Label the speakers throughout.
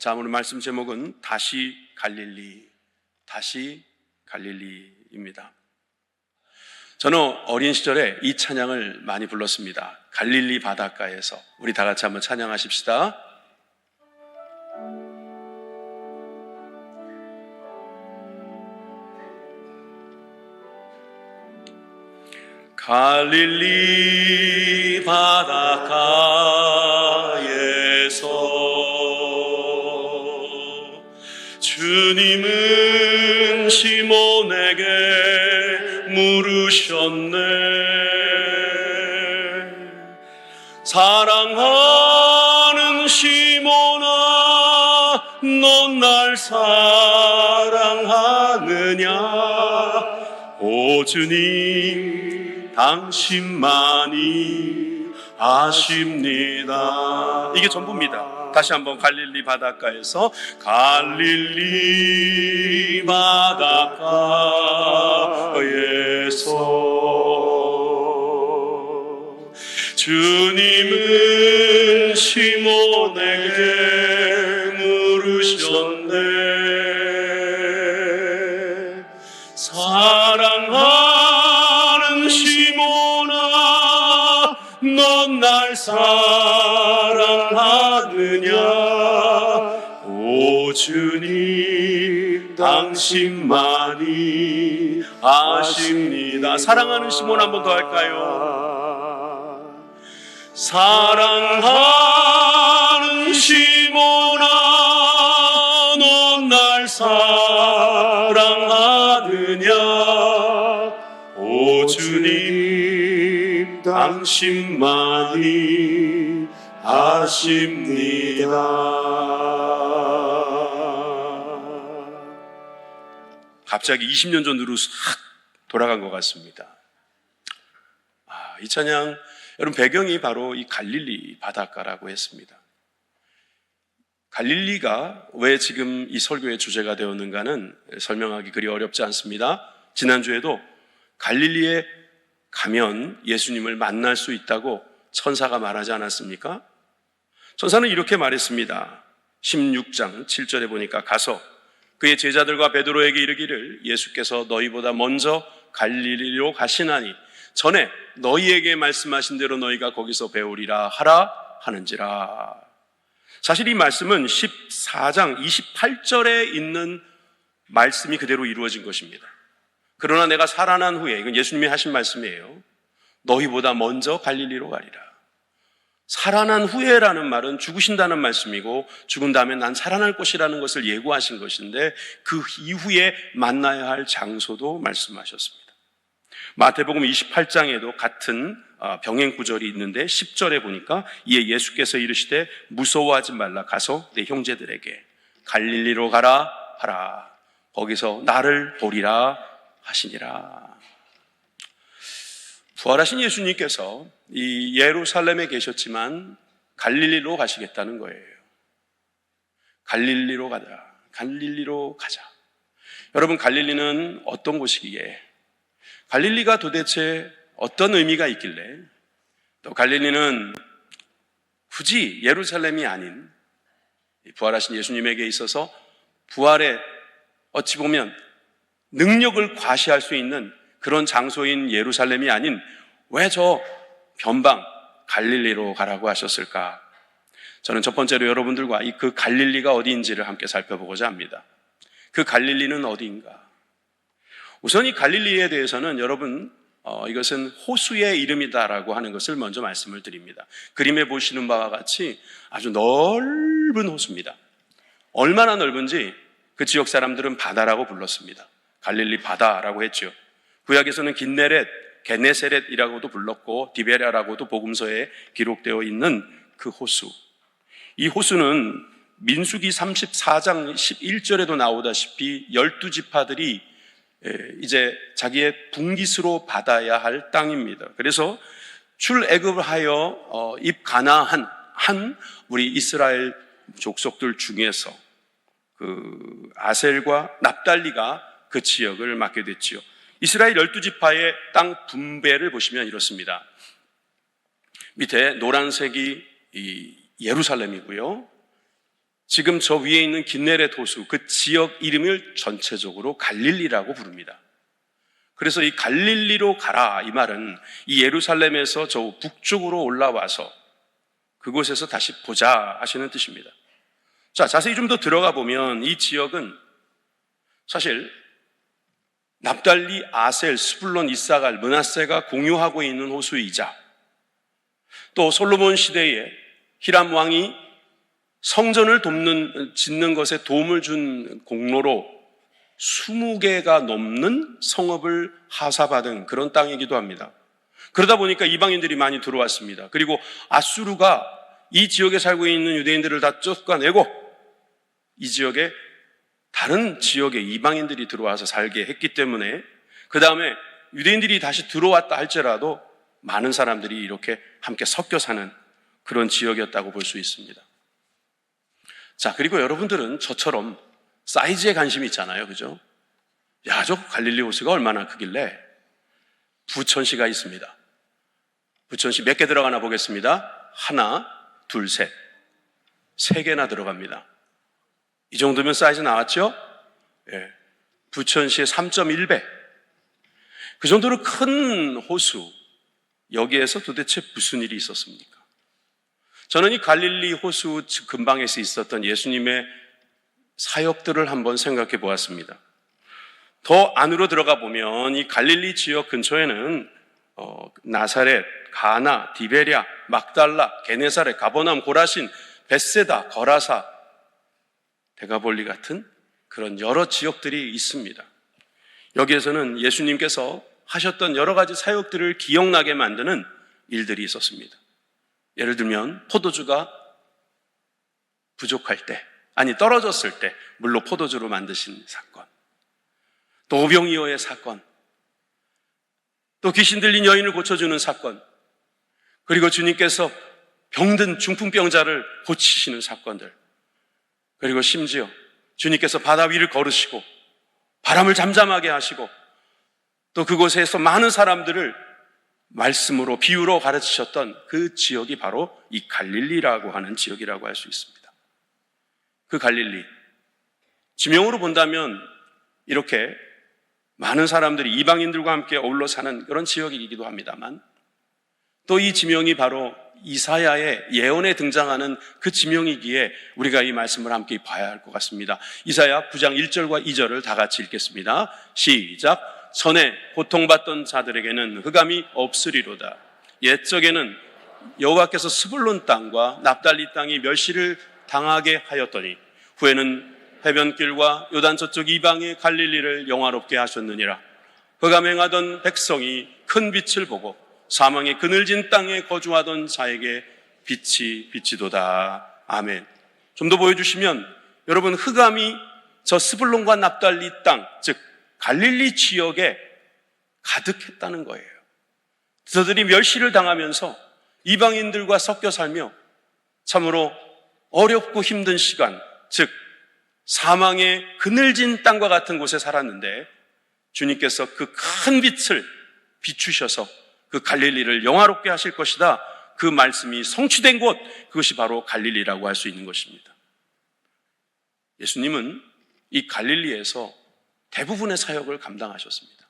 Speaker 1: 자, 오늘 말씀 제목은 다시 갈릴리입니다. 저는 어린 시절에 이 찬양을 많이 불렀습니다. 갈릴리 바닷가에서. 우리 다 같이 한번 찬양하십시다. 갈릴리 바닷가에서 주님은 시몬에게 물으셨네. 사랑하는 시몬아, 넌 날 사랑하느냐? 오 주님, 당신만이 아십니다. 이게 전부입니다. 다시 한번 갈릴리 바닷가에서 갈릴리 바닷가에서 주님은 시몬에게 물으셨네. 사랑하는 시몬아, 넌 날 사랑하느냐? 오 주님, 당신만이 아십니다. 사랑하는 시몬 한 번 더 할까요? 사랑하는 시몬아, 넌 날 사랑하느냐? 오 주님, 당신만이 아십니다. 갑자기 20년 전으로 싹 돌아간 것 같습니다. 이 찬양, 여러분 배경이 바로 이 갈릴리 바닷가라고 했습니다. 갈릴리가 왜 지금 이 설교의 주제가 되었는가는 설명하기 그리 어렵지 않습니다. 지난주에도 갈릴리에 가면 예수님을 만날 수 있다고 천사가 말하지 않았습니까? 천사는 이렇게 말했습니다. 16장 7절에 보니까 가서 그의 제자들과 베드로에게 이르기를 예수께서 너희보다 먼저 갈릴리로 가시나니 전에 너희에게 말씀하신 대로 너희가 거기서 배우리라 하라 하는지라. 사실 이 말씀은 14장 28절에 있는 말씀이 그대로 이루어진 것입니다. 그러나 내가 살아난 후에, 이건 예수님이 하신 말씀이에요. 너희보다 먼저 갈릴리로 가리라. 살아난 후에라는 말은 죽으신다는 말씀이고 죽은 다음에 난 살아날 것이라는 것을 예고하신 것인데 그 이후에 만나야 할 장소도 말씀하셨습니다. 마태복음 28장에도 같은 병행 구절이 있는데 10절에 보니까 이에 예수께서 이르시되 무서워하지 말라. 가서 내 형제들에게 갈릴리로 가라 하라. 거기서 나를 보리라 하시니라. 부활하신 예수님께서 이 예루살렘에 계셨지만 갈릴리로 가시겠다는 거예요. 갈릴리로 가자. 여러분, 갈릴리는 어떤 곳이기에, 갈릴리가 도대체 어떤 의미가 있길래, 또 갈릴리는 굳이 예루살렘이 아닌 부활하신 예수님에게 있어서 부활의 어찌 보면 능력을 과시할 수 있는 그런 장소인 예루살렘이 아닌 왜 저 변방 갈릴리로 가라고 하셨을까? 저는 첫 번째로 여러분들과 그 갈릴리가 어디인지를 함께 살펴보고자 합니다. 그 갈릴리는 어디인가? 우선 이 갈릴리에 대해서는 여러분 이것은 호수의 이름이다라고 하는 것을 먼저 말씀을 드립니다. 그림에 보시는 바와 같이 아주 넓은 호수입니다. 얼마나 넓은지 그 지역 사람들은 바다라고 불렀습니다. 갈릴리 바다라고 했죠. 구약에서는 게네세렛이라고도 불렀고 디베랴라고도 복음서에 기록되어 있는 그 호수. 이 호수는 민수기 34장 11절에도 나오다시피 12지파들이 이제 자기의 분깃으로 받아야 할 땅입니다. 그래서 출애굽을 하여 입가나안 한 우리 이스라엘 족속들 중에서 그 아셀과 납달리가 그 지역을 맡게 됐지요. 이스라엘 12지파의 땅 분배를 보시면 이렇습니다. 밑에 노란색이 이 예루살렘이고요. 지금 저 위에 있는 긴네렛 호수, 그 지역 이름을 전체적으로 갈릴리라고 부릅니다. 그래서 이 갈릴리로 가라, 이 말은 이 예루살렘에서 저 북쪽으로 올라와서 그곳에서 다시 보자 하시는 뜻입니다. 자, 자세히 좀 더 들어가 보면 이 지역은 사실 납달리, 아셀, 스불론, 이사갈, 므낫세가 공유하고 있는 호수이자 또 솔로몬 시대에 히람 왕이 성전을 짓는 것에 도움을 준 공로로 20개가 넘는 성읍을 하사받은 그런 땅이기도 합니다. 그러다 보니까 이방인들이 많이 들어왔습니다. 그리고 아수르가 이 지역에 살고 있는 유대인들을 다 쫓아내고 이 지역에 다른 지역에 이방인들이 들어와서 살게 했기 때문에 그 다음에 유대인들이 다시 들어왔다 할지라도 많은 사람들이 이렇게 함께 섞여 사는 그런 지역이었다고 볼 수 있습니다. 자, 그리고 여러분들은 저처럼 사이즈에 관심이 있잖아요. 그죠? 야, 저 갈릴리 호수가 얼마나 크길래? 부천시가 있습니다. 부천시 몇 개 들어가나 보겠습니다. 하나, 둘, 셋. 3개나 들어갑니다. 이 정도면 사이즈 나왔죠? 예. 부천시의 3.1배. 그 정도로 큰 호수, 여기에서 도대체 무슨 일이 있었습니까? 저는 이 갈릴리 호수 근방에서 있었던 예수님의 사역들을 한번 생각해 보았습니다. 더 안으로 들어가 보면 이 갈릴리 지역 근처에는 나사렛, 가나, 디베랴, 막달라, 게네사렛, 가버나움, 고라신, 벳세다, 거라사, 데가볼리 같은 그런 여러 지역들이 있습니다. 여기에서는 예수님께서 하셨던 여러 가지 사역들을 기억나게 만드는 일들이 있었습니다. 예를 들면 포도주가 부족할 때, 아니 떨어졌을 때 물로 포도주로 만드신 사건, 또 오병이어의 사건, 또 귀신 들린 여인을 고쳐주는 사건, 그리고 주님께서 병든 중풍병자를 고치시는 사건들, 그리고 심지어 주님께서 바다 위를 걸으시고 바람을 잠잠하게 하시고 또 그곳에서 많은 사람들을 말씀으로 비유로 가르치셨던 그 지역이 바로 이 갈릴리라고 하는 지역이라고 할 수 있습니다. 그 갈릴리, 지명으로 본다면 이렇게 많은 사람들이 이방인들과 함께 어울러 사는 그런 지역이기도 합니다만 또 이 지명이 바로 이사야의 예언에 등장하는 그 지명이기에 우리가 이 말씀을 함께 봐야 할 것 같습니다. 이사야 9장 1절과 2절을 다 같이 읽겠습니다. 시작. 전에 고통받던 자들에게는 흑암이 없으리로다. 옛적에는 여호와께서 스불론 땅과 납달리 땅이 멸시를 당하게 하였더니 후에는 해변길과 요단 저쪽 이방의 갈릴리를 영화롭게 하셨느니라. 흑암 행하던 백성이 큰 빛을 보고 사망의 그늘진 땅에 거주하던 자에게 빛이 비치도다. 아멘. 좀 더 보여주시면 여러분, 흑암이 저 스불론과 납달리 땅, 즉 갈릴리 지역에 가득했다는 거예요. 저들이 멸시를 당하면서 이방인들과 섞여 살며 참으로 어렵고 힘든 시간, 즉 사망의 그늘진 땅과 같은 곳에 살았는데 주님께서 그 큰 빛을 비추셔서 그 갈릴리를 영화롭게 하실 것이다. 그 말씀이 성취된 곳, 그것이 바로 갈릴리라고 할 수 있는 것입니다. 예수님은 이 갈릴리에서 대부분의 사역을 감당하셨습니다.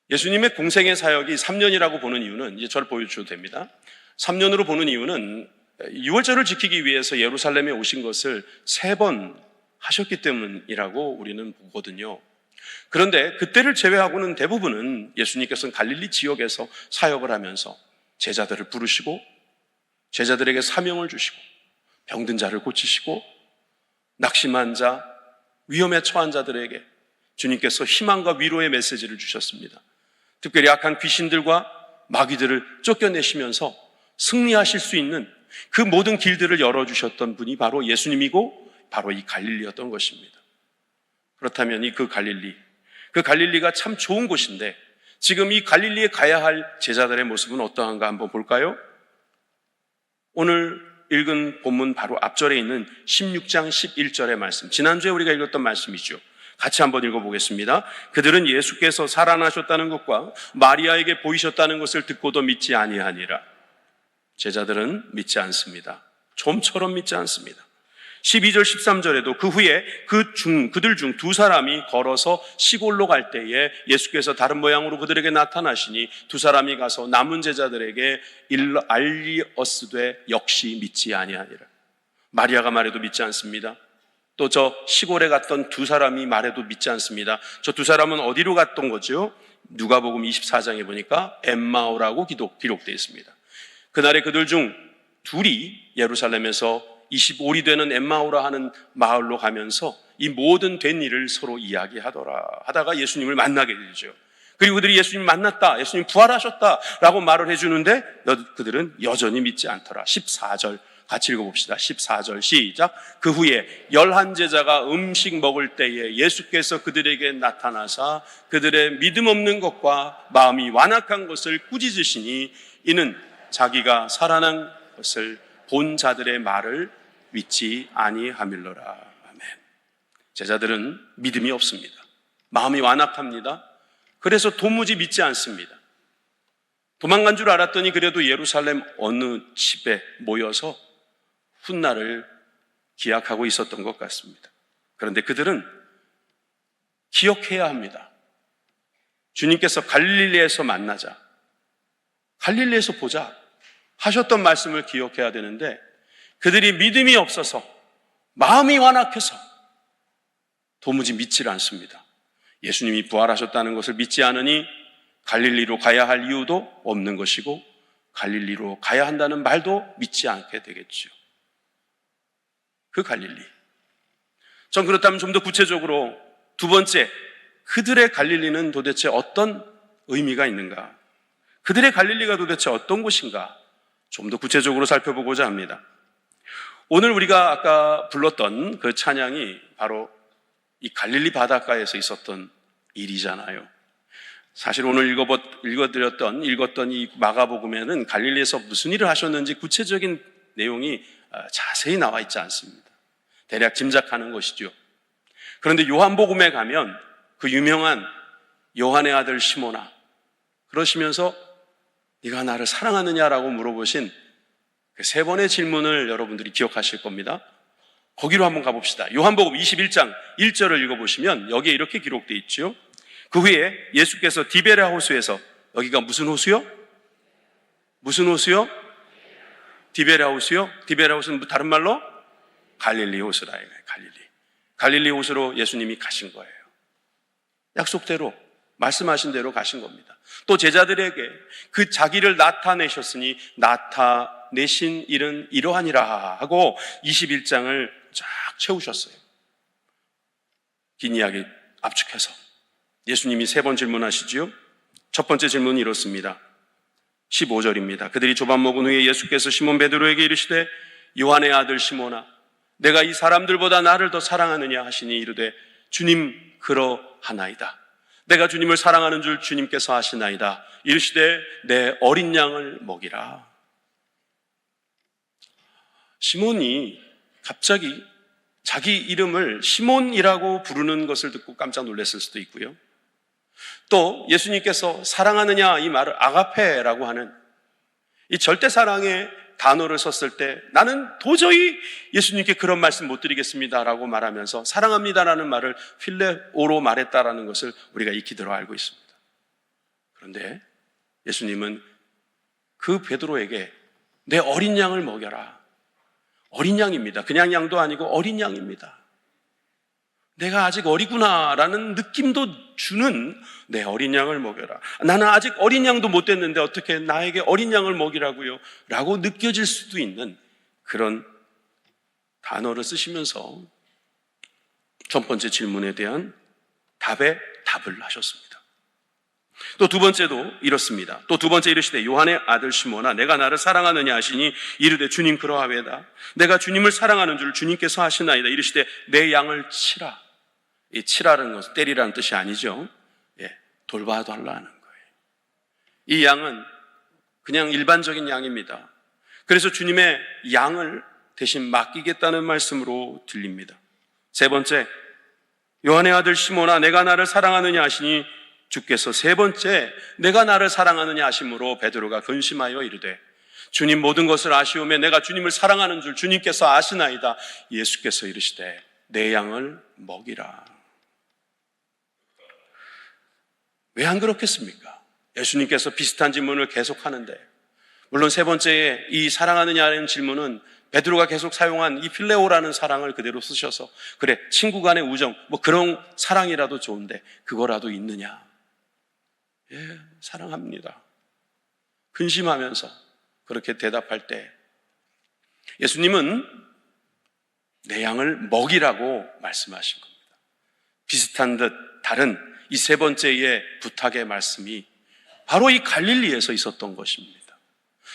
Speaker 1: 예수님의 공생의 사역이 3년이라고 보는 이유는, 이제 저를 보여주셔도 됩니다. 3년으로 보는 이유는 6월절을 지키기 위해서 예루살렘에 오신 것을 3번 하셨기 때문이라고 우리는 보거든요. 그런데 그때를 제외하고는 대부분은 예수님께서는 갈릴리 지역에서 사역을 하면서 제자들을 부르시고 제자들에게 사명을 주시고 병든 자를 고치시고 낙심한 자, 위험에 처한 자들에게 주님께서 희망과 위로의 메시지를 주셨습니다. 특별히 악한 귀신들과 마귀들을 쫓겨내시면서 승리하실 수 있는 그 모든 길들을 열어주셨던 분이 바로 예수님이고 바로 이 갈릴리였던 것입니다. 그렇다면 그 갈릴리가 참 좋은 곳인데 지금 이 갈릴리에 가야 할 제자들의 모습은 어떠한가 한번 볼까요? 오늘 읽은 본문 바로 앞절에 있는 16장 11절의 말씀, 지난주에 우리가 읽었던 말씀이죠. 같이 한번 읽어보겠습니다. 그들은 예수께서 살아나셨다는 것과 마리아에게 보이셨다는 것을 듣고도 믿지 아니하니라. 제자들은 믿지 않습니다. 좀처럼 믿지 않습니다. 12절 13절에도 그 후에 그들 중 두 사람이 걸어서 시골로 갈 때에 예수께서 다른 모양으로 그들에게 나타나시니 두 사람이 가서 남은 제자들에게 알리었으되 역시 믿지 아니하니라. 마리아가 말해도 믿지 않습니다. 또 저 시골에 갔던 두 사람이 말해도 믿지 않습니다. 저 두 사람은 어디로 갔던 거죠? 누가복음 24장에 보니까 엠마오라고 기록되어 있습니다. 그날에 그들 중 둘이 예루살렘에서 25리 되는 엠마오라 하는 마을로 가면서 이 모든 된 일을 서로 하다가 예수님을 만나게 되죠. 그리고 그들이 예수님 만났다, 예수님 부활하셨다 라고 말을 해주는데 그들은 여전히 믿지 않더라. 14절 같이 읽어봅시다. 14절 시작. 그 후에 11제자가 음식 먹을 때에 예수께서 그들에게 나타나사 그들의 믿음 없는 것과 마음이 완악한 것을 꾸짖으시니 이는 자기가 살아난 것을 본 자들의 말을 믿지 아니함일러라. 아멘. 제자들은 믿음이 없습니다. 마음이 완악합니다. 그래서 도무지 믿지 않습니다. 도망간 줄 알았더니 그래도 예루살렘 어느 집에 모여서 훗날을 기약하고 있었던 것 같습니다. 그런데 그들은 기억해야 합니다. 주님께서 갈릴리에서 만나자, 갈릴리에서 보자 하셨던 말씀을 기억해야 되는데 그들이 믿음이 없어서 마음이 완악해서 도무지 믿질 않습니다. 예수님이 부활하셨다는 것을 믿지 않으니 갈릴리로 가야 할 이유도 없는 것이고 갈릴리로 가야 한다는 말도 믿지 않게 되겠죠. 그 갈릴리. 전 그렇다면 좀 더 구체적으로 두 번째, 그들의 갈릴리는 도대체 어떤 의미가 있는가? 그들의 갈릴리가 도대체 어떤 곳인가? 좀 더 구체적으로 살펴보고자 합니다. 오늘 우리가 아까 불렀던 그 찬양이 바로 이 갈릴리 바닷가에서 있었던 일이잖아요. 사실 오늘 읽었던 이 마가복음에는 갈릴리에서 무슨 일을 하셨는지 구체적인 내용이 자세히 나와 있지 않습니다. 대략 짐작하는 것이죠. 그런데 요한복음에 가면 그 유명한 요한의 아들 시몬아, 그러시면서 네가 나를 사랑하느냐라고 물어보신 그 세 번의 질문을 여러분들이 기억하실 겁니다. 거기로 한번 가봅시다. 요한복음 21장 1절을 읽어보시면 여기에 이렇게 기록되어 있죠. 그 후에 예수께서 디베랴 호수에서, 여기가 무슨 호수요? 무슨 호수요? 디베랴 호수요? 디베랴 호수는 다른 말로 갈릴리 호수라 이거예요. 갈릴리 호수로 예수님이 가신 거예요. 약속대로, 말씀하신 대로 가신 겁니다. 또 제자들에게 그 자기를 나타내셨으니 나타내신 일은 이러하니라 하고 21장을 쫙 채우셨어요. 긴 이야기 압축해서 예수님이 세 번 질문하시지요. 첫 번째 질문이 이렇습니다. 15절입니다. 그들이 조밥 먹은 후에 예수께서 시몬 베드로에게 이르시되 요한의 아들 시몬아, 내가 이 사람들보다 나를 더 사랑하느냐 하시니 이르되 주님 그러하나이다. 내가 주님을 사랑하는 줄 주님께서 아시나이다. 이르시되 내 어린 양을 먹이라. 시몬이 갑자기 자기 이름을 시몬이라고 부르는 것을 듣고 깜짝 놀랐을 수도 있고요. 또 예수님께서 사랑하느냐 이 말을 아가페라고 하는 이 절대 사랑의 단어를 썼을 때 나는 도저히 예수님께 그런 말씀 못 드리겠습니다라고 말하면서 사랑합니다라는 말을 필레오로 말했다라는 것을 우리가 익히 들어 알고 있습니다. 그런데 예수님은 그 베드로에게 내 어린 양을 먹여라. 어린 양입니다. 그냥 양도 아니고 어린 양입니다. 내가 아직 어리구나라는 느낌도 주는 내 어린 양을 먹여라. 나는 아직 어린 양도 못 됐는데 어떻게 나에게 어린 양을 먹이라고요? 라고 느껴질 수도 있는 그런 단어를 쓰시면서 첫 번째 질문에 대한 답에 답을 하셨습니다. 또 두 번째도 이렇습니다. 또 두 번째 이르시되 요한의 아들 시몬아, 내가 나를 사랑하느냐 하시니 이르되 주님 그러하외다. 내가 주님을 사랑하는 줄 주님께서 하시나이다. 이르시되 내 양을 치라. 이 치라는 것은 때리라는 뜻이 아니죠. 돌봐달라는 거예요. 이 양은 그냥 일반적인 양입니다. 그래서 주님의 양을 대신 맡기겠다는 말씀으로 들립니다. 세 번째, 요한의 아들 시몬아, 내가 나를 사랑하느냐 하시니 주께서 세 번째 내가 나를 사랑하느냐 하심으로 베드로가 근심하여 이르되 주님 모든 것을 아시오매 내가 주님을 사랑하는 줄 주님께서 아시나이다. 예수께서 이르시되 내 양을 먹이라. 왜 안 그렇겠습니까? 예수님께서 비슷한 질문을 계속하는데, 물론 세 번째에 이 사랑하느냐는 질문은 베드로가 계속 사용한 이 필레오라는 사랑을 그대로 쓰셔서, 그래 친구 간의 우정 뭐 그런 사랑이라도 좋은데 그거라도 있느냐? 예, 사랑합니다. 근심하면서 그렇게 대답할 때 예수님은 내 양을 먹이라고 말씀하신 겁니다. 비슷한 듯 다른 이 세 번째의 부탁의 말씀이 바로 이 갈릴리에서 있었던 것입니다.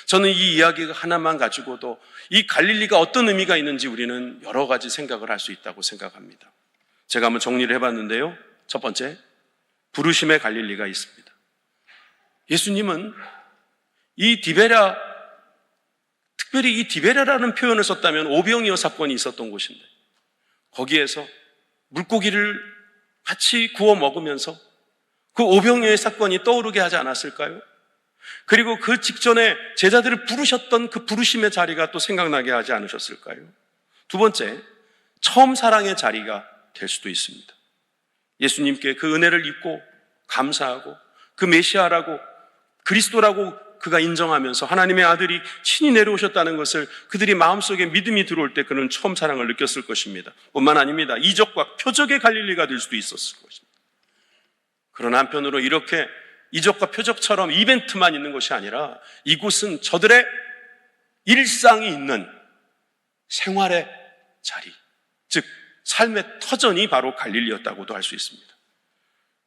Speaker 1: 저는 이 이야기 하나만 가지고도 이 갈릴리가 어떤 의미가 있는지 우리는 여러 가지 생각을 할 수 있다고 생각합니다. 제가 한번 정리를 해봤는데요. 첫 번째, 부르심의 갈릴리가 있습니다. 예수님은 이 디베랴, 특별히 이 디베랴라는 표현을 썼다면 오병이어 사건이 있었던 곳인데, 거기에서 물고기를 같이 구워 먹으면서 그 오병이어의 사건이 떠오르게 하지 않았을까요? 그리고 그 직전에 제자들을 부르셨던 그 부르심의 자리가 또 생각나게 하지 않으셨을까요? 두 번째, 처음 사랑의 자리가 될 수도 있습니다. 예수님께 그 은혜를 입고 감사하고 그 메시아라고 그리스도라고 그가 인정하면서 하나님의 아들이 친히 내려오셨다는 것을 그들이 마음속에 믿음이 들어올 때 그는 처음 사랑을 느꼈을 것입니다. 뿐만 아닙니다. 이적과 표적의 갈릴리가 될 수도 있었을 것입니다. 그러나 한편으로 이렇게 이적과 표적처럼 이벤트만 있는 것이 아니라 이곳은 저들의 일상이 있는 생활의 자리, 즉 삶의 터전이 바로 갈릴리였다고도 할 수 있습니다.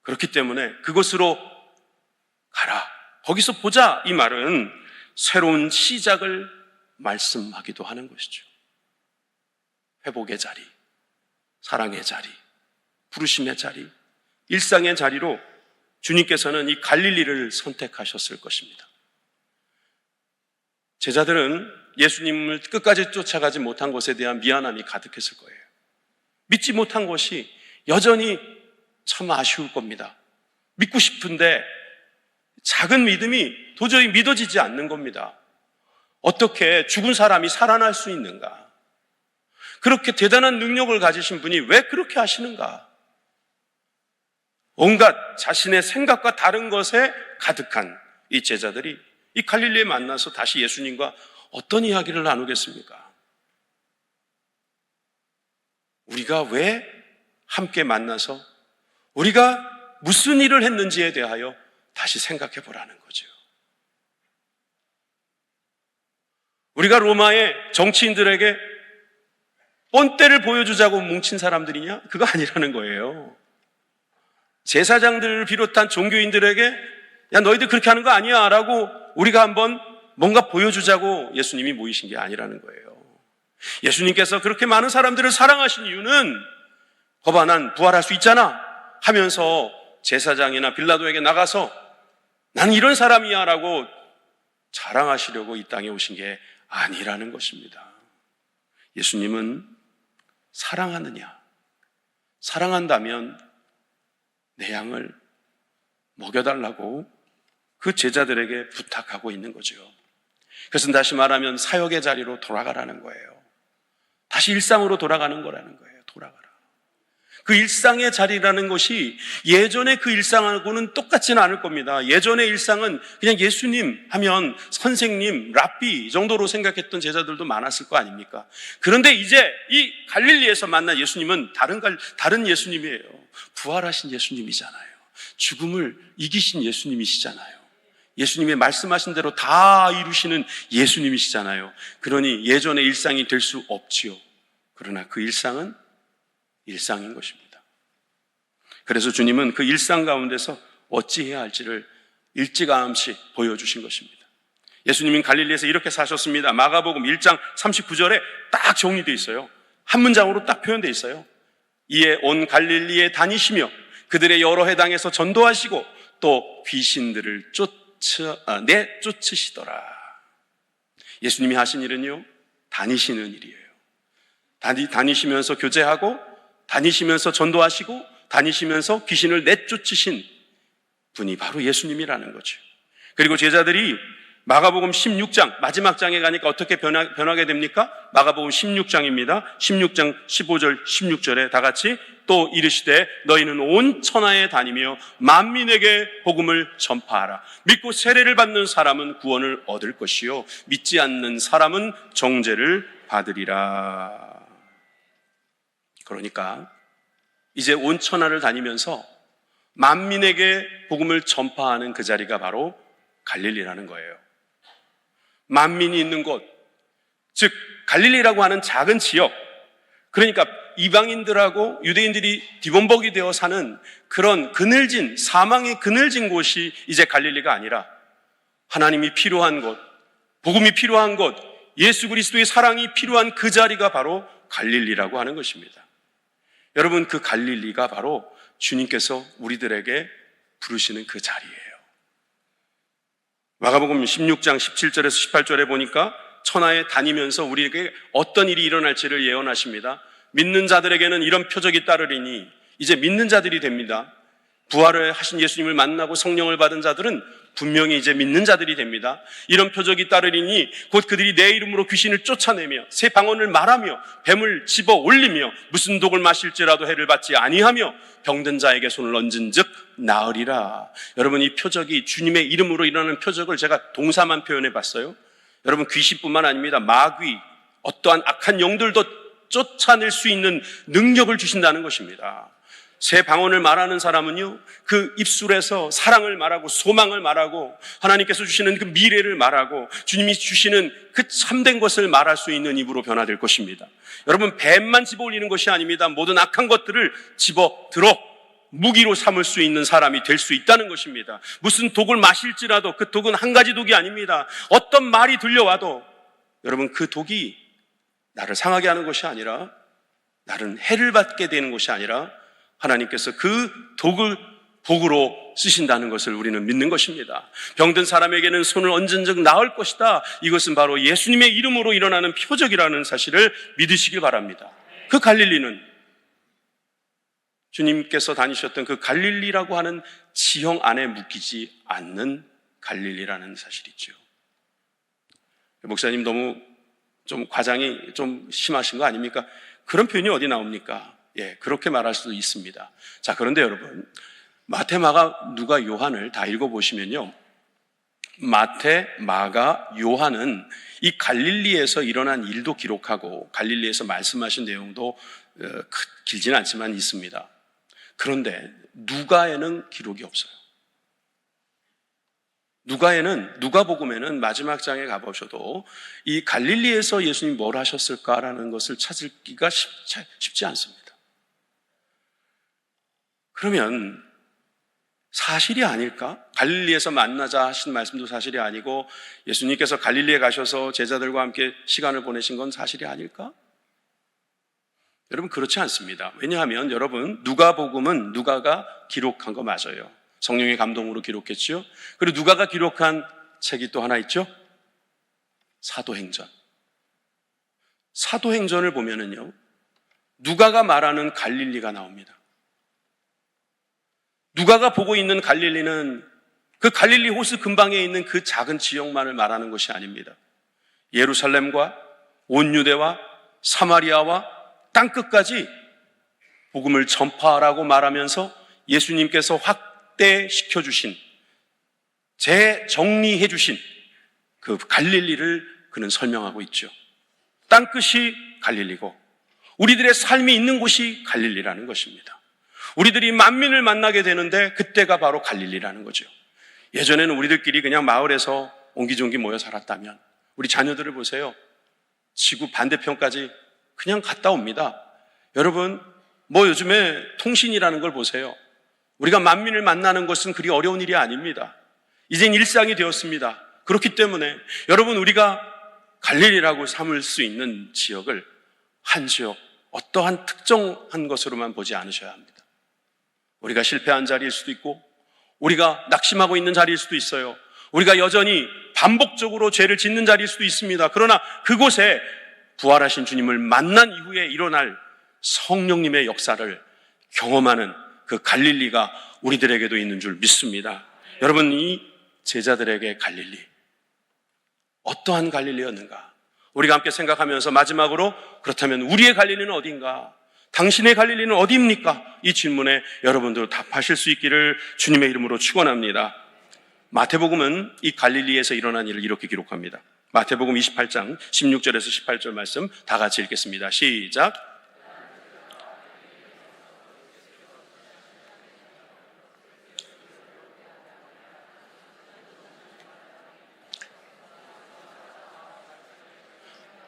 Speaker 1: 그렇기 때문에 그곳으로 가라, 거기서 보자, 이 말은 새로운 시작을 말씀하기도 하는 것이죠. 회복의 자리, 사랑의 자리, 부르심의 자리, 일상의 자리로 주님께서는 이 갈릴리를 선택하셨을 것입니다. 제자들은 예수님을 끝까지 쫓아가지 못한 것에 대한 미안함이 가득했을 거예요. 믿지 못한 것이 여전히 참 아쉬울 겁니다. 믿고 싶은데 작은 믿음이 도저히 믿어지지 않는 겁니다. 어떻게 죽은 사람이 살아날 수 있는가? 그렇게 대단한 능력을 가지신 분이 왜 그렇게 하시는가? 온갖 자신의 생각과 다른 것에 가득한 이 제자들이 이 갈릴리에 만나서 다시 예수님과 어떤 이야기를 나누겠습니까? 우리가 왜 함께 만나서 우리가 무슨 일을 했는지에 대하여 다시 생각해 보라는 거죠. 우리가 로마의 정치인들에게 뻔때를 보여주자고 뭉친 사람들이냐? 그거 아니라는 거예요. 제사장들을 비롯한 종교인들에게 야 너희들 그렇게 하는 거 아니야 라고 우리가 한번 뭔가 보여주자고 예수님이 모이신 게 아니라는 거예요. 예수님께서 그렇게 많은 사람들을 사랑하신 이유는 거봐 난 부활할 수 있잖아 하면서 제사장이나 빌라도에게 나가서 나는 이런 사람이야 라고 자랑하시려고 이 땅에 오신 게 아니라는 것입니다. 예수님은 사랑하느냐? 사랑한다면 내 양을 먹여달라고 그 제자들에게 부탁하고 있는 거죠. 그래서 다시 말하면 사역의 자리로 돌아가라는 거예요. 다시 일상으로 돌아가는 거라는 거예요. 돌아가라. 그 일상의 자리라는 것이 예전의 그 일상하고는 똑같지는 않을 겁니다. 예전의 일상은 그냥 예수님 하면 선생님, 랍비 정도로 생각했던 제자들도 많았을 거 아닙니까? 그런데 이제 이 갈릴리에서 만난 예수님은 다른 예수님이에요. 부활하신 예수님이잖아요. 죽음을 이기신 예수님이시잖아요. 예수님의 말씀하신 대로 다 이루시는 예수님이시잖아요. 그러니 예전의 일상이 될 수 없지요. 그러나 그 일상은 일상인 것입니다. 그래서 주님은 그 일상 가운데서 어찌해야 할지를 일찌감치 보여주신 것입니다. 예수님은 갈릴리에서 이렇게 사셨습니다. 마가복음 1장 39절에 딱 정리되어 있어요. 한 문장으로 딱 표현되어 있어요. 이에 온 갈릴리에 다니시며 그들의 여러 해당에서 전도하시고 또 귀신들을 내쫓으시더라. 예수님이 하신 일은요, 다니시는 일이에요. 다니시면서 교제하고, 다니시면서 전도하시고, 다니시면서 귀신을 내쫓으신 분이 바로 예수님이라는 거죠. 그리고 제자들이 마가복음 16장 마지막 장에 가니까 어떻게 변하게 됩니까? 마가복음 16장입니다. 16장 15절 16절에 다 같이 또 이르시되 너희는 온 천하에 다니며 만민에게 복음을 전파하라. 믿고 세례를 받는 사람은 구원을 얻을 것이요 믿지 않는 사람은 정죄를 받으리라. 그러니까 이제 온 천하를 다니면서 만민에게 복음을 전파하는 그 자리가 바로 갈릴리라는 거예요. 만민이 있는 곳, 즉 갈릴리라고 하는 작은 지역, 그러니까 이방인들하고 유대인들이 뒤범벅이 되어 사는 그런 그늘진, 사망의 그늘진 곳이 이제 갈릴리가 아니라 하나님이 필요한 곳, 복음이 필요한 곳, 예수 그리스도의 사랑이 필요한 그 자리가 바로 갈릴리라고 하는 것입니다. 여러분, 그 갈릴리가 바로 주님께서 우리들에게 부르시는 그 자리예요. 마가복음 16장 17절에서 18절에 보니까 천하에 다니면서 우리에게 어떤 일이 일어날지를 예언하십니다. 믿는 자들에게는 이런 표적이 따르리니, 이제 믿는 자들이 됩니다. 부활을 하신 예수님을 만나고 성령을 받은 자들은 분명히 이제 믿는 자들이 됩니다. 이런 표적이 따르리니 곧 그들이 내 이름으로 귀신을 쫓아내며 새 방언을 말하며 뱀을 집어 올리며 무슨 독을 마실지라도 해를 받지 아니하며 병든 자에게 손을 얹은 즉 나으리라. 여러분, 이 표적이 주님의 이름으로 일어나는 표적을 제가 동사만 표현해 봤어요. 여러분, 귀신뿐만 아닙니다. 마귀, 어떠한 악한 영들도 쫓아낼 수 있는 능력을 주신다는 것입니다. 새 방언을 말하는 사람은요, 그 입술에서 사랑을 말하고 소망을 말하고 하나님께서 주시는 그 미래를 말하고 주님이 주시는 그 참된 것을 말할 수 있는 입으로 변화될 것입니다. 여러분, 뱀만 집어 올리는 것이 아닙니다. 모든 악한 것들을 집어 들어 무기로 삼을 수 있는 사람이 될 수 있다는 것입니다. 무슨 독을 마실지라도 그 독은 한 가지 독이 아닙니다. 어떤 말이 들려와도 여러분, 그 독이 나를 상하게 하는 것이 아니라, 나는 해를 받게 되는 것이 아니라 하나님께서 그 독을 복으로 쓰신다는 것을 우리는 믿는 것입니다. 병든 사람에게는 손을 얹은 즉 나을 것이다. 이것은 바로 예수님의 이름으로 일어나는 표적이라는 사실을 믿으시길 바랍니다. 그 갈릴리는 주님께서 다니셨던 그 갈릴리라고 하는 지형 안에 묶이지 않는 갈릴리라는 사실이죠. 목사님, 너무 좀 과장이 좀 심하신 거 아닙니까? 그런 표현이 어디 나옵니까? 예, 그렇게 말할 수도 있습니다. 자, 그런데 여러분, 마태, 마가, 누가, 요한을 다 읽어보시면요, 마태, 마가, 요한은 이 갈릴리에서 일어난 일도 기록하고 갈릴리에서 말씀하신 내용도 길지는 않지만 있습니다. 그런데 누가에는 기록이 없어요. 누가복음에는 마지막 장에 가보셔도 이 갈릴리에서 예수님이 뭘 하셨을까라는 것을 찾기가 쉽지 않습니다. 그러면 사실이 아닐까? 갈릴리에서 만나자 하신 말씀도 사실이 아니고 예수님께서 갈릴리에 가셔서 제자들과 함께 시간을 보내신 건 사실이 아닐까? 여러분, 그렇지 않습니다. 왜냐하면 여러분, 누가복음은 누가가 기록한 거 맞아요. 성령의 감동으로 기록했죠. 그리고 누가가 기록한 책이 또 하나 있죠. 사도행전. 사도행전을 보면은요, 누가가 말하는 갈릴리가 나옵니다. 누가가 보고 있는 갈릴리는 그 갈릴리 호수 근방에 있는 그 작은 지역만을 말하는 것이 아닙니다. 예루살렘과 온 유대와 사마리아와 땅끝까지 복음을 전파하라고 말하면서 예수님께서 확대시켜 주신, 재정리해 주신 그 갈릴리를 그는 설명하고 있죠. 땅끝이 갈릴리고 우리들의 삶이 있는 곳이 갈릴리라는 것입니다. 우리들이 만민을 만나게 되는데 그때가 바로 갈릴리라는 거죠. 예전에는 우리들끼리 그냥 마을에서 옹기종기 모여 살았다면 우리 자녀들을 보세요. 지구 반대편까지 그냥 갔다 옵니다. 여러분, 요즘에 통신이라는 걸 보세요. 우리가 만민을 만나는 것은 그리 어려운 일이 아닙니다. 이젠 일상이 되었습니다. 그렇기 때문에 여러분, 우리가 갈릴리라고 삼을 수 있는 지역을 한 지역, 어떠한 특정한 것으로만 보지 않으셔야 합니다. 우리가 실패한 자리일 수도 있고 우리가 낙심하고 있는 자리일 수도 있어요. 우리가 여전히 반복적으로 죄를 짓는 자리일 수도 있습니다. 그러나 그곳에 부활하신 주님을 만난 이후에 일어날 성령님의 역사를 경험하는 그 갈릴리가 우리들에게도 있는 줄 믿습니다. 여러분, 이 제자들에게 갈릴리, 어떠한 갈릴리였는가? 우리가 함께 생각하면서 마지막으로 그렇다면 우리의 갈릴리는 어딘가? 당신의 갈릴리는 어디입니까? 이 질문에 여러분들 답하실 수 있기를 주님의 이름으로 축원합니다. 마태복음은 이 갈릴리에서 일어난 일을 이렇게 기록합니다. 마태복음 28장 16절에서 18절 말씀 다 같이 읽겠습니다. 시작.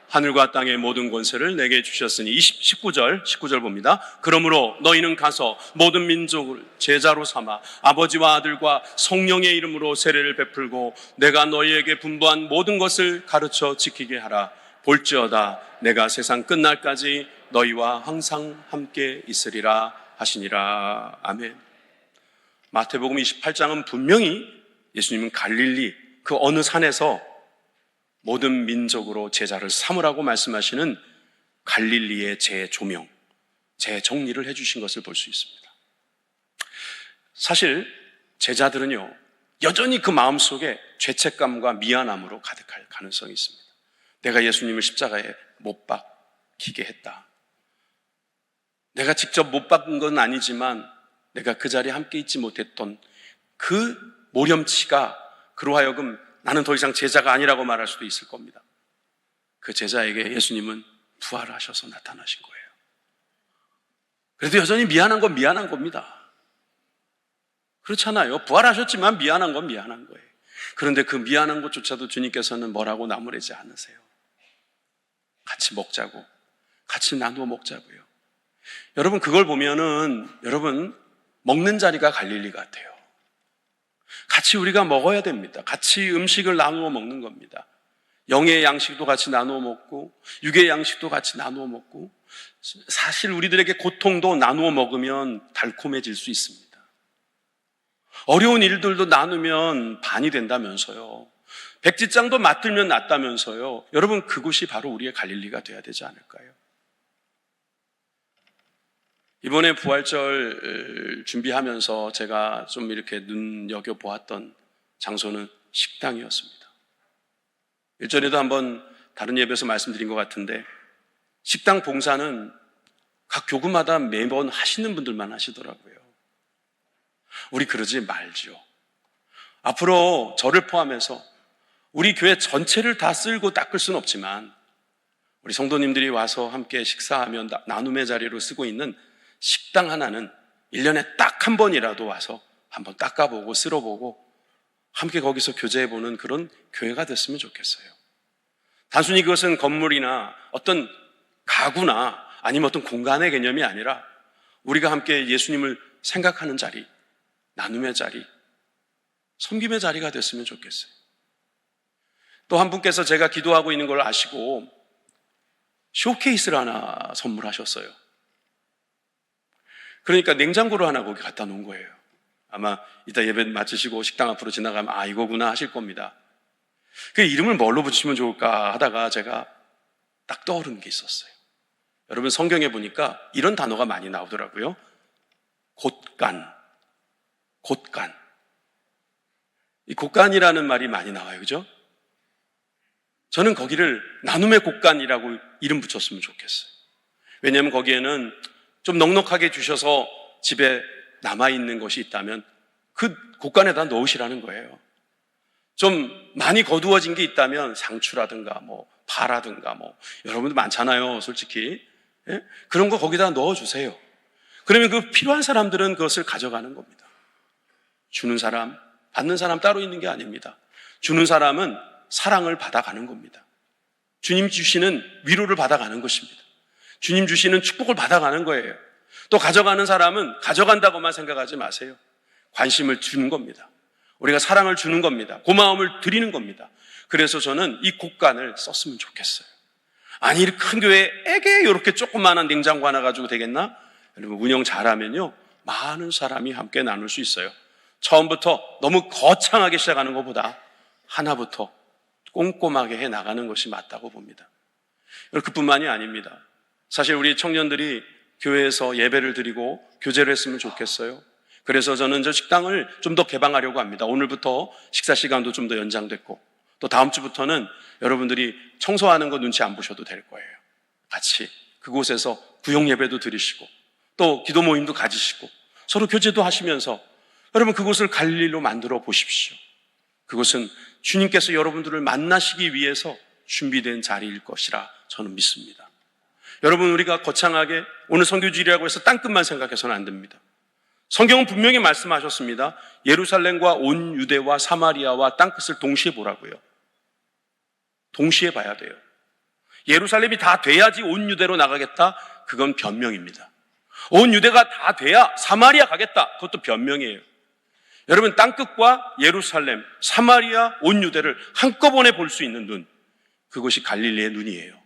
Speaker 1: 하늘과 땅의 모든 권세를 내게 주셨으니 19절 봅니다. 그러므로 너희는 가서 모든 민족을 제자로 삼아 아버지와 아들과 성령의 이름으로 세례를 베풀고 내가 너희에게 분부한 모든 것을 가르쳐 지키게 하라. 볼지어다 내가 세상 끝날까지 너희와 항상 함께 있으리라 하시니라. 아멘. 마태복음 28장은 분명히 예수님은 갈릴리 그 어느 산에서 모든 민족으로 제자를 삼으라고 말씀하시는 갈릴리의 재조명, 재정리를 해주신 것을 볼 수 있습니다. 사실 제자들은요, 여전히 그 마음속에 죄책감과 미안함으로 가득할 가능성이 있습니다. 내가 예수님을 십자가에 못 박히게 했다. 내가 직접 못 박은 건 아니지만 내가 그 자리에 함께 있지 못했던 그 모렴치가 그로 하여금 나는 더 이상 제자가 아니라고 말할 수도 있을 겁니다. 그 제자에게 예수님은 부활하셔서 나타나신 거예요. 그래도 여전히 미안한 건 미안한 겁니다. 그렇잖아요. 부활하셨지만 미안한 건 미안한 거예요. 그런데 그 미안한 것조차도 주님께서는 뭐라고 나무라지 않으세요. 같이 먹자고, 같이 나누어 먹자고요. 여러분 그걸 보면은 여러분 먹는 자리가 갈릴리 같아요. 같이 우리가 먹어야 됩니다. 같이 음식을 나누어 먹는 겁니다. 영의 양식도 같이 나누어 먹고 육의 양식도 같이 나누어 먹고 사실 우리들에게 고통도 나누어 먹으면 달콤해질 수 있습니다. 어려운 일들도 나누면 반이 된다면서요. 백지장도 맞들면 낫다면서요. 여러분 그곳이 바로 우리의 갈릴리가 돼야 되지 않을까요? 이번에 부활절 준비하면서 제가 좀 이렇게 눈여겨보았던 장소는 식당이었습니다. 일전에도 한번 다른 예배에서 말씀드린 것 같은데 식당 봉사는 각 교구마다 매번 하시는 분들만 하시더라고요. 우리 그러지 말죠. 앞으로 저를 포함해서 우리 교회 전체를 다 쓸고 닦을 수는 없지만 우리 성도님들이 와서 함께 식사하며 나눔의 자리로 쓰고 있는 식당 하나는 1년에 딱 한 번이라도 와서 한번 닦아보고 쓸어보고 함께 거기서 교제해보는 그런 교회가 됐으면 좋겠어요. 단순히 그것은 건물이나 어떤 가구나 아니면 어떤 공간의 개념이 아니라 우리가 함께 예수님을 생각하는 자리, 나눔의 자리, 섬김의 자리가 됐으면 좋겠어요. 또 한 분께서 제가 기도하고 있는 걸 아시고 쇼케이스를 하나 선물하셨어요. 그러니까 냉장고를 하나 거기 갖다 놓은 거예요. 아마 이따 예배 마치시고 식당 앞으로 지나가면 아 이거구나 하실 겁니다. 그 이름을 뭘로 붙이면 좋을까 하다가 제가 딱 떠오른 게 있었어요. 여러분 성경에 보니까 이런 단어가 많이 나오더라고요. 곳간. 이 곳간이라는 말이 많이 나와요. 그죠? 저는 거기를 나눔의 곳간이라고 이름 붙였으면 좋겠어요. 왜냐하면 거기에는 좀 넉넉하게 주셔서 집에 남아있는 것이 있다면 그 곳간에다 넣으시라는 거예요. 좀 많이 거두어진 게 있다면 상추라든가 파라든가 여러분들 많잖아요 솔직히. 예? 그런 거 거기다 넣어주세요. 그러면 그 필요한 사람들은 그것을 가져가는 겁니다. 주는 사람, 받는 사람 따로 있는 게 아닙니다. 주는 사람은 사랑을 받아가는 겁니다. 주님 주시는 위로를 받아가는 것입니다. 주님 주시는 축복을 받아가는 거예요. 또 가져가는 사람은 가져간다고만 생각하지 마세요. 관심을 주는 겁니다. 우리가 사랑을 주는 겁니다. 고마움을 드리는 겁니다. 그래서 저는 이 곳간을 썼으면 좋겠어요. 아니 큰 교회에게 이렇게 조그마한 냉장고 하나 가지고 되겠나? 여러분 운영 잘하면요 많은 사람이 함께 나눌 수 있어요. 처음부터 너무 거창하게 시작하는 것보다 하나부터 꼼꼼하게 해나가는 것이 맞다고 봅니다. 그뿐만이 아닙니다. 사실 우리 청년들이 교회에서 예배를 드리고 교제를 했으면 좋겠어요. 그래서 저는 저 식당을 좀 더 개방하려고 합니다. 오늘부터 식사 시간도 좀 더 연장됐고 또 다음 주부터는 여러분들이 청소하는 거 눈치 안 보셔도 될 거예요. 같이 그곳에서 구역 예배도 드리시고 또 기도 모임도 가지시고 서로 교제도 하시면서 여러분 그곳을 갈릴리로 만들어 보십시오. 그곳은 주님께서 여러분들을 만나시기 위해서 준비된 자리일 것이라 저는 믿습니다. 여러분, 우리가 거창하게 오늘 선교주일이라고 해서 땅끝만 생각해서는 안 됩니다. 성경은 분명히 말씀하셨습니다. 예루살렘과 온 유대와 사마리아와 땅끝을 동시에 보라고요. 동시에 봐야 돼요. 예루살렘이 다 돼야지 온 유대로 나가겠다? 그건 변명입니다. 온 유대가 다 돼야 사마리아 가겠다? 그것도 변명이에요. 여러분, 땅끝과 예루살렘, 사마리아, 온 유대를 한꺼번에 볼 수 있는 눈, 그것이 갈릴리의 눈이에요.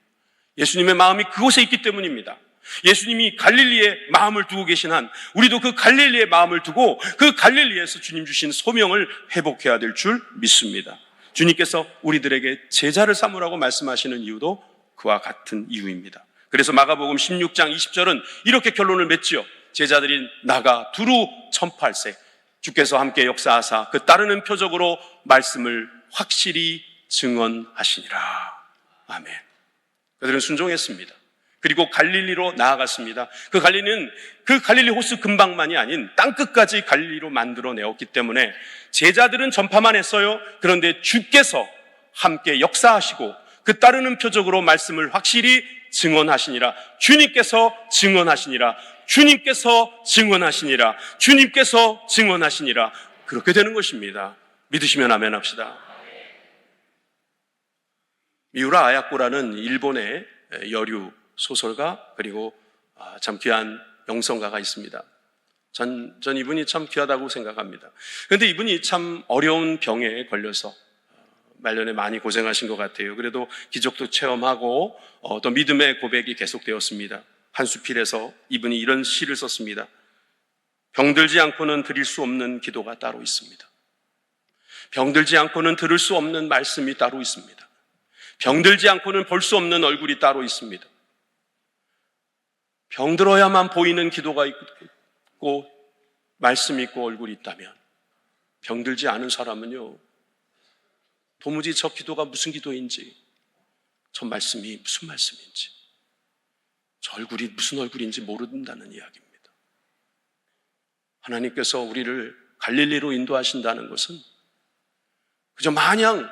Speaker 1: 예수님의 마음이 그곳에 있기 때문입니다. 예수님이 갈릴리에 마음을 두고 계신 한 우리도 그 갈릴리에 마음을 두고 그 갈릴리에서 주님 주신 소명을 회복해야 될 줄 믿습니다. 주님께서 우리들에게 제자를 삼으라고 말씀하시는 이유도 그와 같은 이유입니다. 그래서 마가복음 16장 20절은 이렇게 결론을 맺지요. 제자들이 나가 두루 전파할세. 주께서 함께 역사하사 그 따르는 표적으로 말씀을 확실히 증언하시니라. 아멘. 그들은 순종했습니다. 그리고 갈릴리로 나아갔습니다. 그 갈릴리 호수 근방만이 아닌 땅끝까지 갈릴리로 만들어내었기 때문에 제자들은 전파만 했어요. 그런데 주께서 함께 역사하시고 그 따르는 표적으로 말씀을 확실히 증언하시니라. 주님께서 증언하시니라. 주님께서 증언하시니라. 주님께서 증언하시니라. 그렇게 되는 것입니다. 믿으시면 아멘 합시다. 미우라 아야코라는 일본의 여류 소설가 그리고 참 귀한 영성가가 있습니다. 전 이분이 참 귀하다고 생각합니다. 그런데 이분이 참 어려운 병에 걸려서 말년에 많이 고생하신 것 같아요. 그래도 기적도 체험하고 또 믿음의 고백이 계속되었습니다. 한수필에서 이분이 이런 시를 썼습니다. 병들지 않고는 드릴 수 없는 기도가 따로 있습니다. 병들지 않고는 들을 수 없는 말씀이 따로 있습니다. 병들지 않고는 볼 수 없는 얼굴이 따로 있습니다. 병들어야만 보이는 기도가 있고 말씀이 있고 얼굴이 있다면 병들지 않은 사람은요, 도무지 저 기도가 무슨 기도인지, 저 말씀이 무슨 말씀인지, 저 얼굴이 무슨 얼굴인지 모른다는 이야기입니다. 하나님께서 우리를 갈릴리로 인도하신다는 것은 그저 마냥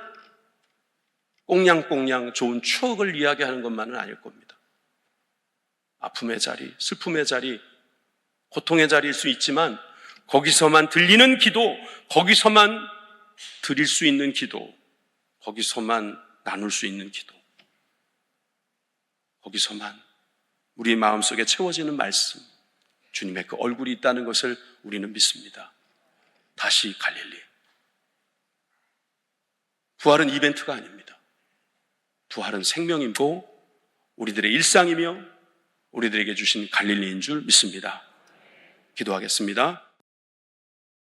Speaker 1: 꽁냥꽁냥 좋은 추억을 이야기하는 것만은 아닐 겁니다. 아픔의 자리, 슬픔의 자리, 고통의 자리일 수 있지만 거기서만 들리는 기도, 거기서만 드릴 수 있는 기도, 거기서만 나눌 수 있는 기도, 거기서만 우리 마음속에 채워지는 말씀, 주님의 그 얼굴이 있다는 것을 우리는 믿습니다. 다시 갈릴리. 부활은 이벤트가 아닙니다. 부활은 생명이고 우리들의 일상이며 우리들에게 주신 갈릴리인 줄 믿습니다. 기도하겠습니다.